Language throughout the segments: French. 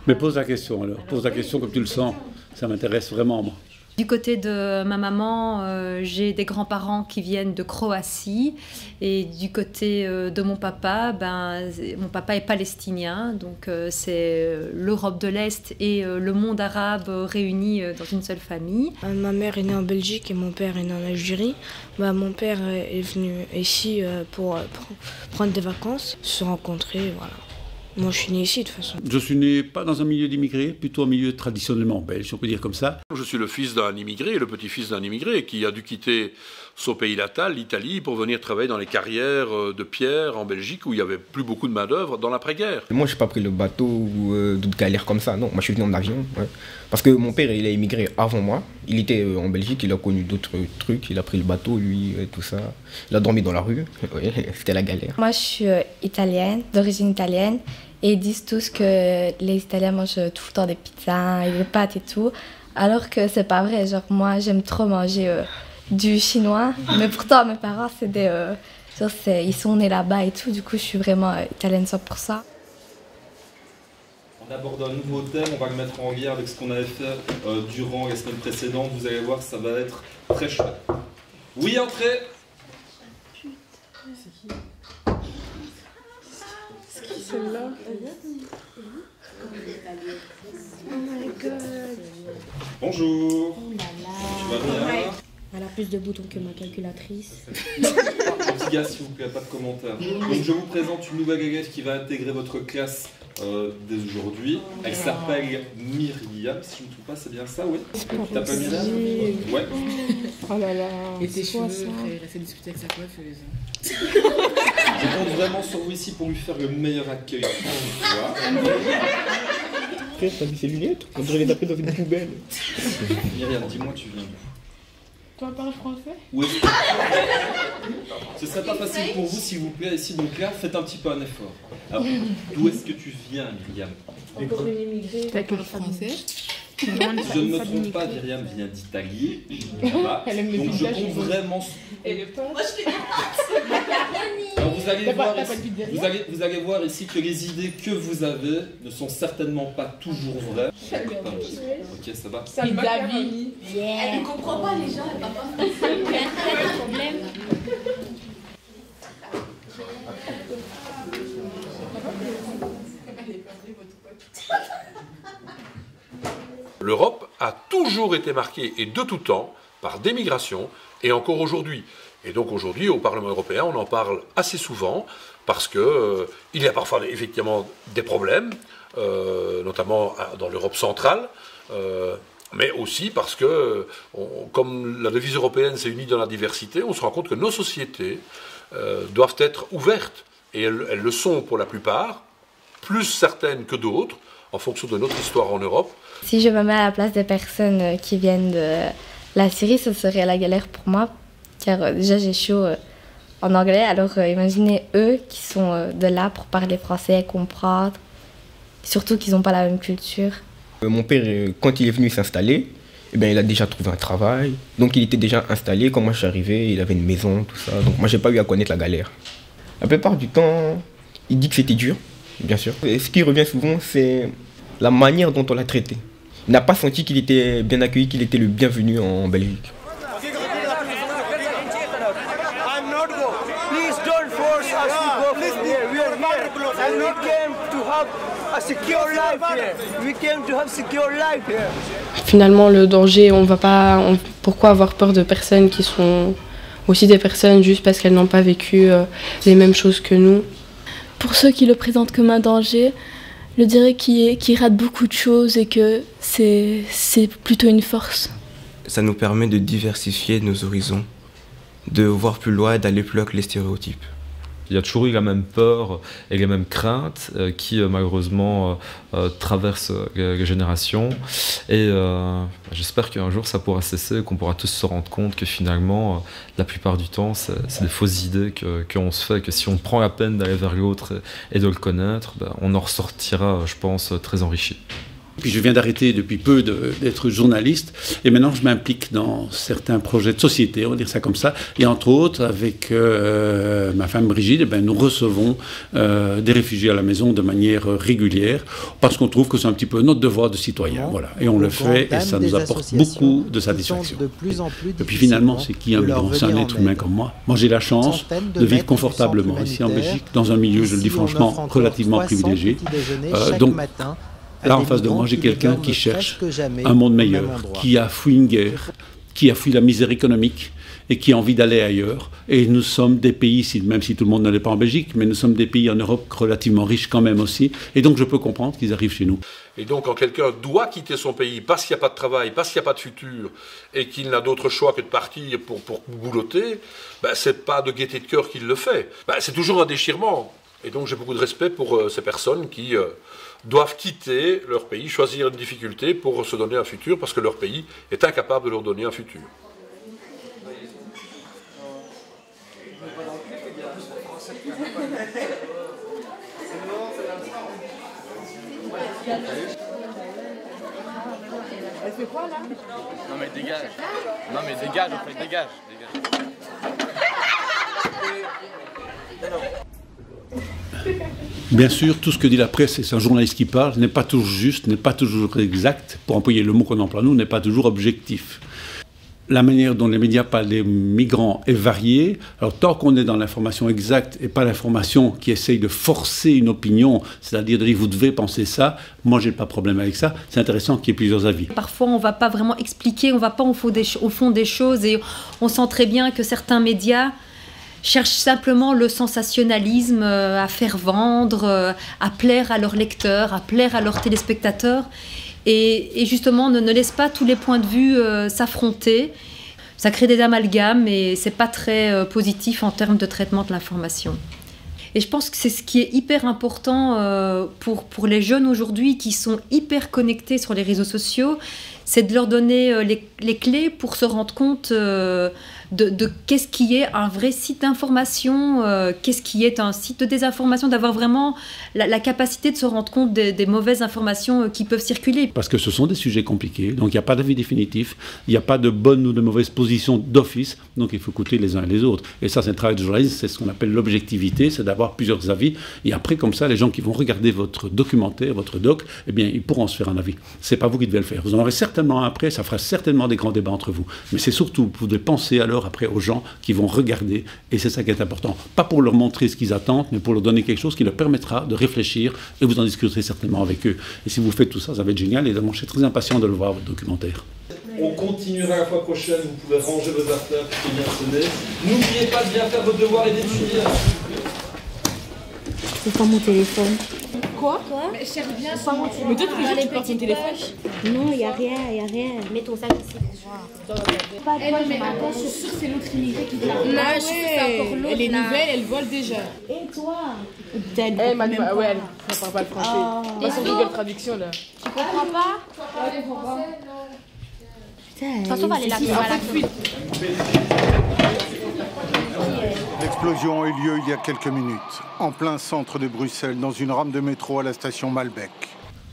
Mais pose la question alors, pose la question comme tu le sens, ça m'intéresse vraiment moi. Du côté de ma maman, j'ai des grands-parents qui viennent de Croatie et du côté de mon papa est palestinien, donc c'est l'Europe de l'Est et le monde arabe réunis dans une seule famille. Ma mère est née en Belgique et mon père est né en Algérie. Mon père est venu ici pour prendre des vacances, se rencontrer, voilà. Moi, je suis née ici, de toute façon. Je suis né pas dans un milieu d'immigrés, plutôt un milieu traditionnellement belge, on peut dire comme ça. Je suis le fils d'un immigré, le petit-fils d'un immigré, qui a dû quitter son pays natal, l'Italie, pour venir travailler dans les carrières de pierre en Belgique, où il n'y avait plus beaucoup de main-d'œuvre dans l'après-guerre. Moi, je n'ai pas pris le bateau ou d'autres galères comme ça, non. Moi, je suis venu en avion. Ouais. Parce que mon père, il a immigré avant moi. Il était en Belgique, il a connu d'autres trucs. Il a pris le bateau, lui, tout ça. Il a dormi dans la rue. Ouais, c'était la galère. Moi, je suis italienne, d'origine italienne. Et ils disent tous que les Italiens mangent tout le temps des pizzas et des pâtes et tout. Alors que c'est pas vrai. Genre, moi, j'aime trop manger du chinois. Mais pourtant, mes parents, c'est ils sont nés là-bas et tout. Du coup, je suis vraiment italienne 100%. On aborde un nouveau thème. On va le mettre en lien avec ce qu'on avait fait durant les semaines précédentes. Vous allez voir, ça va être très chouette. Oui, entrez. Celle-là. Oh my god. Bonjour. Oh là là. Tu vas bien? Elle a plus de boutons que ma calculatrice. Un petit gars, s'il vous plaît, pas de commentaires. Donc, je vous présente une nouvelle élève qui va intégrer votre classe dès aujourd'hui. Elle s'appelle Myriam, si je ne me trompe pas, c'est bien ça, oui? Tu t'appelles Myriam? Ouais. Oh là là. Et tes cheveux, il a fait discuter avec sa coiffeuse. Je compte vraiment sur vous ici pour lui faire le meilleur accueil. Frère, t'as vu ses lunettes? On dirait les taper dans une poubelle. Myriam, dis-moi, tu viens d'où? Tu parles français? Oui. Ce serait pas facile pour vous, s'il vous plaît, ici. Donc là, faites un petit peu un effort. Alors, d'où est-ce que tu viens, Myriam? Encore une immigrée. Tu parles français? Je ne me trompe pas, Myriam vient d'Italie. Donc je compte vraiment. Et le pain? Moi, je fais alors vous allez voir ici que les idées que vous avez ne sont certainement pas toujours vraies. Ok, ça va. David. Elle ne comprend pas les gens, elle va pas français. Il y a un problème. L'Europe a toujours été marquée, et de tout temps, par des migrations, et encore aujourd'hui. Et donc aujourd'hui, au Parlement européen, on en parle assez souvent, parce qu'il y a parfois effectivement des problèmes, notamment dans l'Europe centrale, mais aussi parce que, comme la devise européenne c'est unie dans la diversité, on se rend compte que nos sociétés doivent être ouvertes, et elles le sont pour la plupart, plus certaines que d'autres, en fonction de notre histoire en Europe. Si je me mets à la place des personnes qui viennent de la Syrie, ce serait la galère pour moi, car déjà j'ai chaud en anglais, alors imaginez eux qui sont de là pour parler français, comprendre, surtout qu'ils n'ont pas la même culture. Mon père, quand il est venu s'installer, eh bien, il a déjà trouvé un travail, donc il était déjà installé. Quand moi je suis arrivé, il avait une maison, tout ça, donc moi j'ai pas eu à connaître la galère. La plupart du temps, il dit que c'était dur, bien sûr. Et ce qui revient souvent, c'est la manière dont on l'a traité. Il n'a pas senti qu'il était bien accueilli, qu'il était le bienvenu en Belgique. Finalement, le danger, pourquoi avoir peur de personnes qui sont aussi des personnes juste parce qu'elles n'ont pas vécu les mêmes choses que nous? Pour ceux qui le présentent comme un danger, je dirais qu'il rate beaucoup de choses et que c'est plutôt une force. Ça nous permet de diversifier nos horizons, de voir plus loin et d'aller plus loin que les stéréotypes. Il y a toujours eu la même peur et les mêmes craintes qui malheureusement traversent les générations. Et j'espère qu'un jour ça pourra cesser et qu'on pourra tous se rendre compte que finalement, la plupart du temps, c'est des fausses idées qu'on se fait, que si on prend la peine d'aller vers l'autre et de le connaître, on en ressortira, je pense, très enrichi. Puis je viens d'arrêter depuis peu d'être journaliste et maintenant je m'implique dans certains projets de société, on va dire ça comme ça. Et entre autres, avec ma femme Brigitte, nous recevons des réfugiés à la maison de manière régulière parce qu'on trouve que c'est un petit peu notre devoir de citoyen. Voilà. Et on le fait et ça nous apporte beaucoup de satisfaction. Et puis finalement, c'est qui un migrant? C'est un être humain comme moi. Moi j'ai la chance de vivre confortablement ici en Belgique, dans un milieu, je le dis franchement, relativement privilégié. Donc, là, en face de moi, j'ai quelqu'un qui cherche un monde meilleur, qui a fui une guerre, qui a fui la misère économique et qui a envie d'aller ailleurs. Et nous sommes des pays, même si tout le monde n'allait pas en Belgique, mais nous sommes des pays en Europe relativement riches quand même aussi. Et donc, je peux comprendre qu'ils arrivent chez nous. Et donc, quand quelqu'un doit quitter son pays parce qu'il n'y a pas de travail, parce qu'il n'y a pas de futur, et qu'il n'a d'autre choix que de partir pour boulotter, c'est pas de gaieté de cœur qu'il le fait. C'est toujours un déchirement. Et donc, j'ai beaucoup de respect pour ces personnes qui doivent quitter leur pays, choisir une difficulté pour se donner un futur, parce que leur pays est incapable de leur donner un futur. Elle fait quoi là? Non mais dégage. Non mais dégage, en fait, dégage. Bien sûr, tout ce que dit la presse, et c'est un journaliste qui parle, n'est pas toujours juste, n'est pas toujours exact, pour employer le mot qu'on emploie nous, n'est pas toujours objectif. La manière dont les médias parlent des migrants est variée. Alors tant qu'on est dans l'information exacte et pas l'information qui essaye de forcer une opinion, c'est-à-dire de dire vous devez penser ça, moi j'ai pas de problème avec ça, c'est intéressant qu'il y ait plusieurs avis. Parfois on va pas vraiment expliquer, on va pas au fond des choses et on sent très bien que certains médias cherchent simplement le sensationnalisme à faire vendre, à plaire à leurs lecteurs, à plaire à leurs téléspectateurs. Et justement, ne laisse pas tous les points de vue s'affronter. Ça crée des amalgames et c'est pas très positif en termes de traitement de l'information. Et je pense que c'est ce qui est hyper important pour les jeunes aujourd'hui qui sont hyper connectés sur les réseaux sociaux, c'est de leur donner les clés pour se rendre compte de qu'est-ce qui est un vrai site d'information, qu'est-ce qui est un site de désinformation, d'avoir vraiment la capacité de se rendre compte des mauvaises informations qui peuvent circuler. Parce que ce sont des sujets compliqués, donc il n'y a pas d'avis définitif, il n'y a pas de bonne ou de mauvaise position d'office, donc il faut écouter les uns et les autres. Et ça, c'est le travail de journaliste, c'est ce qu'on appelle l'objectivité, c'est d'avoir plusieurs avis, et après, comme ça, les gens qui vont regarder votre documentaire, votre doc, eh bien, ils pourront se faire un avis. C'est pas vous qui devez le faire. Vous en aurez certainement après, ça fera certainement des grands débats entre vous. Mais c'est surtout, vous devez penser alors après aux gens qui vont regarder, et c'est ça qui est important. Pas pour leur montrer ce qu'ils attendent, mais pour leur donner quelque chose qui leur permettra de réfléchir, et vous en discuterez certainement avec eux. Et si vous faites tout ça, ça va être génial, et donc je suis très impatient de le voir, votre documentaire. On continuera la fois prochaine, vous pouvez ranger vos affaires, tout est bien sonné. N'oubliez pas de bien faire vos devoirs et d'étudier. C'est pas mon téléphone. Quoi? Mais cherche bien son téléphone. Mais toi, tous les jours, tu portes ton téléphone? Non, il n'y a rien, Mets ton sac ici pour voir. Elle, mais attends, je suis sûre que c'est l'autre immigré qui vient. Non, je suis sûre que c'est encore l'autre. Elle est nouvelle, elle vole déjà. Et toi? Elle m'a dit, ouais, elle ne parle pas le français. Pas sur Google Traduction, là. Tu comprends pas? Ouais, je comprends pas. De toute façon, on va aller là. L'explosion a eu lieu il y a quelques minutes, en plein centre de Bruxelles, dans une rame de métro à la station Malbec.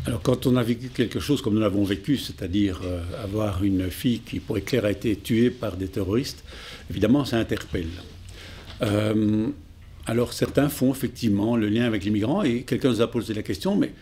Alors quand on a vécu quelque chose comme nous l'avons vécu, c'est-à-dire avoir une fille qui, pour éclair, a été tuée par des terroristes, évidemment ça interpelle. Alors certains font effectivement le lien avec les migrants et quelqu'un nous a posé la question, mais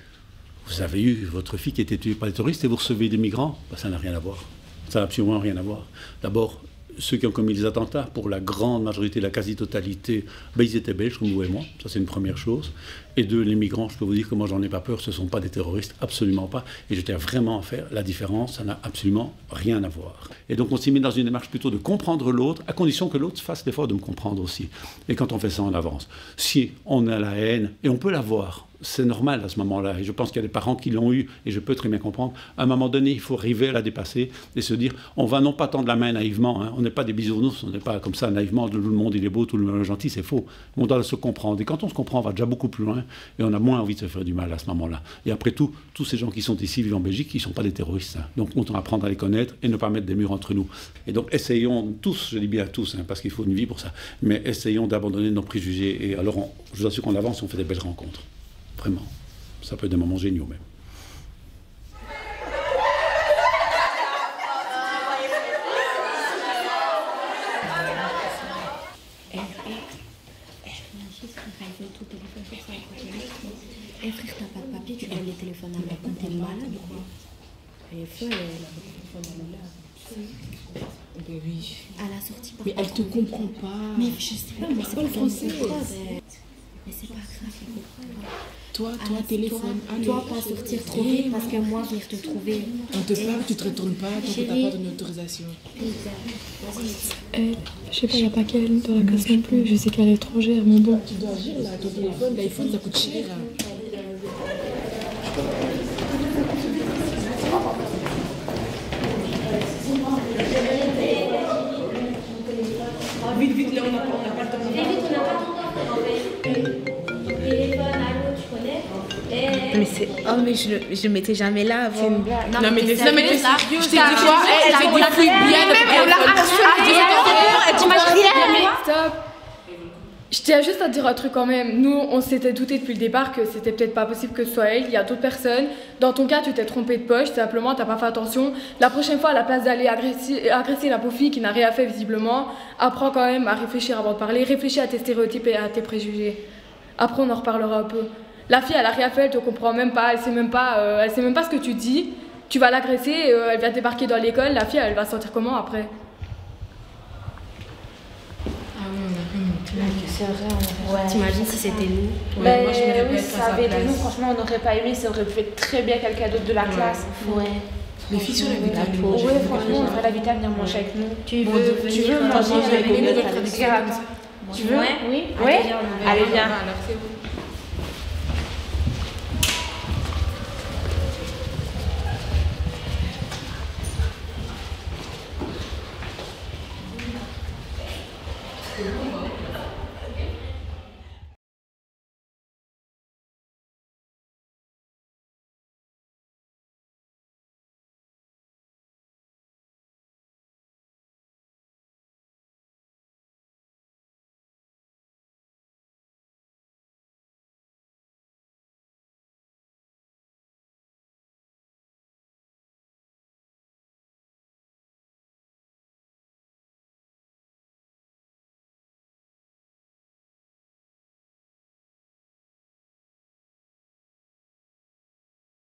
vous avez eu votre fille qui a été tuée par des terroristes et vous recevez des migrants? Ça n'a rien à voir. Ça n'a absolument rien à voir. D'abord, ceux qui ont commis les attentats, pour la grande majorité, la quasi-totalité, ils étaient belges, comme vous et moi. Ça, c'est une première chose. Et deux, les migrants, je peux vous dire que moi, j'en ai pas peur. Ce ne sont pas des terroristes, absolument pas. Et je tiens vraiment à faire la différence. Ça n'a absolument rien à voir. Et donc, on s'y met dans une démarche plutôt de comprendre l'autre, à condition que l'autre fasse l'effort de me comprendre aussi. Et quand on fait ça, on avance. Si on a la haine, et on peut l'avoir, c'est normal à ce moment-là, et je pense qu'il y a des parents qui l'ont eu, et je peux très bien comprendre, à un moment donné, il faut arriver à la dépasser, et se dire, on va non pas tendre la main naïvement, on n'est pas des bisounours, on n'est pas comme ça naïvement, tout le monde il est beau, tout le monde est gentil, c'est faux, on doit se comprendre, et quand on se comprend, on va déjà beaucoup plus loin, et on a moins envie de se faire du mal à ce moment-là. Et après tout, tous ces gens qui sont ici, vivent en Belgique, ils ne sont pas des terroristes, donc on doit apprendre à les connaître, et ne pas mettre des murs entre nous. Et donc essayons tous, je dis bien tous, parce qu'il faut une vie pour ça, mais essayons d'abandonner nos préjugés, et alors je vous assure qu'on avance, on fait des belles rencontres, vraiment. Ça peut être des moments géniaux même. Eh frère, t'as pas de papier, tu donnes les téléphones à moi quand t'es malade ou quoi? Elle est folle, elle a le téléphone à la oui. À la sortie, par mais elle te comprend pas. Mais je sais pas, mais c'est pas le français. Mais c'est pas grave, toi, téléphone. Toi, pas sortir trop vite parce que moi, venir te trouver. On te parle, tu te retournes pas tant que t'as pas donné autorisation. Je sais pas, il n'y a pas qu'elle dans la classe non plus. Je sais qu'elle est étrangère, mon bon. Tu dois agir là, ton téléphone, l'iPhone, ça coûte cher. Vite, là, on n'a pas le temps. Vite, on n'a pas le temps. Téléphone, allô, tu connais? Mais c'est. Oh, mais je mettais jamais là avant. C'est une blague. Non, mais t'es sérieux, je t'ai dit quoi? Elle fait des trucs bien. Elle l'a harcelée. Tu m'as rien. Stop. Je tiens juste à dire un truc quand même. Nous, on s'était douté depuis le départ que c'était peut-être pas possible que ce soit elle. Il y a d'autres personnes. Dans ton cas, tu t'es trompé de poche. Simplement, t'as pas fait attention. La prochaine fois, à la place d'aller agresser la pauvre fille qui n'a rien fait visiblement, apprends quand même à réfléchir avant de parler. Réfléchis à tes stéréotypes et à tes préjugés. Après, on en reparlera un peu. La fille, elle a rien fait, elle te comprend même pas. Elle sait même pas ce que tu dis. Tu vas l'agresser, elle va débarquer dans l'école. La fille, elle va se sentir comment après? C'est vrai, T'imagines si c'était nous? Ouais, moi, oui, si ça avait été nous, franchement, on n'aurait pas aimé, ça aurait pu être très bien quelqu'un d'autre de la classe. Ouais. Les filles sur la vitale. Ouais, franchement, on devrait l'inviter à venir manger avec nous. Tu veux manger avec nous? Tu veux? Oui. Allez, viens.